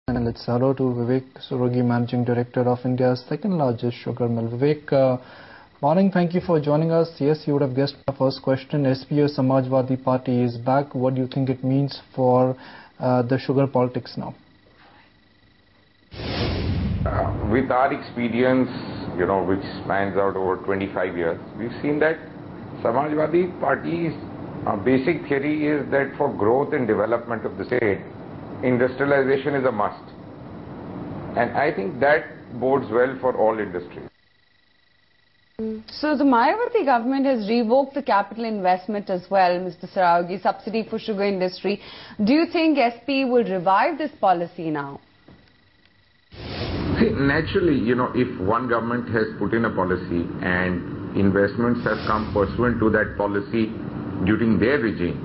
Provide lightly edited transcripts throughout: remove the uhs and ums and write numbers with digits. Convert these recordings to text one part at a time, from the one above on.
And let's hello to Vivek Surogi, Managing Director of India's second largest sugar mill. Vivek, morning, thank you for joining us. Yes, you would have guessed my first question. SPO Samajwadi Party is back. What do you think it means for the sugar politics now? With our experience, which spans out over 25 years, we've seen that Samajwadi Party's basic theory is that for growth and development of the state, industrialization is a must. And I think that bodes well for all industries. So the Mayawati government has revoked the capital investment as well, Mr. Saraogi, subsidy for sugar industry. Do you think SP will revive this policy now? See, naturally, if one government has put in a policy and investments have come pursuant to that policy during their regime,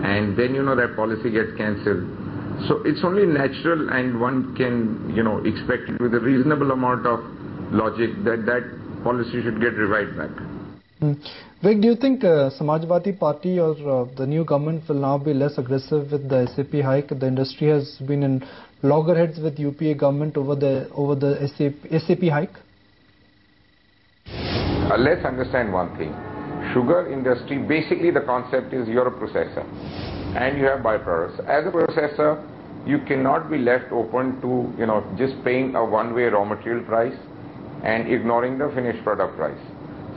and then, that policy gets cancelled. So it's only natural, and one can, expect it with a reasonable amount of logic that that policy should get revived back. Vivek, do you think Samajwadi Party or the new government will now be less aggressive with the SAP hike? The industry has been in loggerheads with UPA government over the SAP hike. Let's understand one thing. Sugar industry, basically the concept is you're a processor and you have byproducts. As a processor, you cannot be left open to, just paying a one-way raw material price and ignoring the finished product price.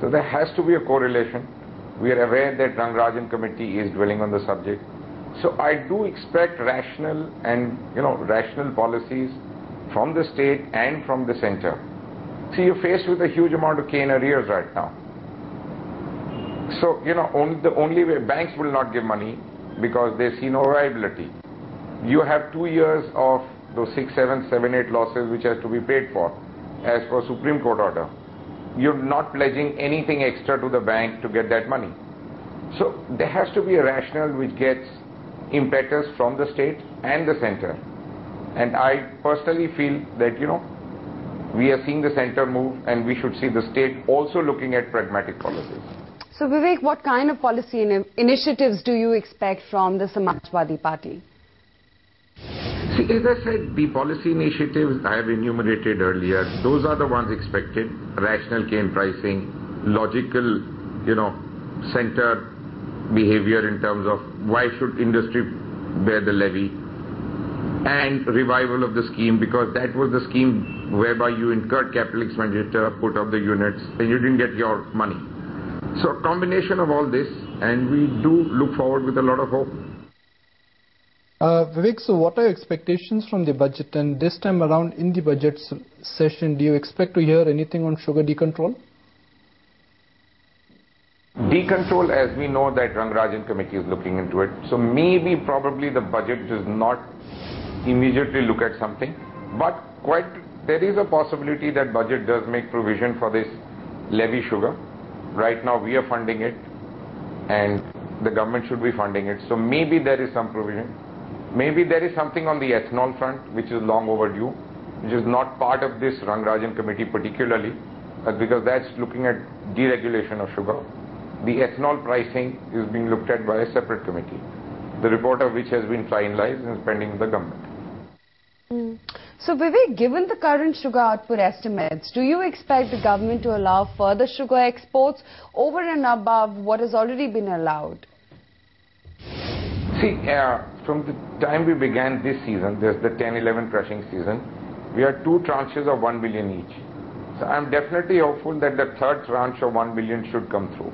So there has to be a correlation. We are aware that Rangarajan committee is dwelling on the subject. So I do expect rational and, rational policies from the state and from the center. See, you're faced with a huge amount of cane arrears right now. So, the only way, banks will not give money because they see no viability. You have 2 years of those 6, 7, 7, 8 losses which has to be paid for as per Supreme Court order. You're not pledging anything extra to the bank to get that money. So there has to be a rationale which gets impetus from the state and the center. And I personally feel that, we are seeing the center move, and we should see the state also looking at pragmatic policies. So Vivek, what kind of policy initiatives do you expect from the Samajwadi Party? See, as I said, the policy initiatives I have enumerated earlier, those are the ones expected. Rational cane pricing, logical, center behavior in terms of why should industry bear the levy, and revival of the scheme, because that was the scheme whereby you incurred capital expenditure, put up the units, and you didn't get your money. So a combination of all this, and we do look forward with a lot of hope. Vivek, so what are your expectations from the budget? And this time around in the budget session, do you expect to hear anything on sugar decontrol? Decontrol, as we know that Rangarajan committee is looking into it. So maybe probably the budget does not immediately look at something. But there is a possibility that budget does make provision for this levy sugar. Right now we are funding it and the government should be funding it. So maybe there is some provision. Maybe there is something on the ethanol front which is long overdue, which is not part of this Rangarajan committee particularly, because that's looking at deregulation of sugar. The ethanol pricing is being looked at by a separate committee, the report of which has been finalized and is pending with the government. So Vivek, given the current sugar output estimates, do you expect the government to allow further sugar exports over and above what has already been allowed? See, from the time we began this season, there's the 10-11 crushing season, we had 2 tranches of 1 billion each. So I'm definitely hopeful that the third tranche of 1 billion should come through.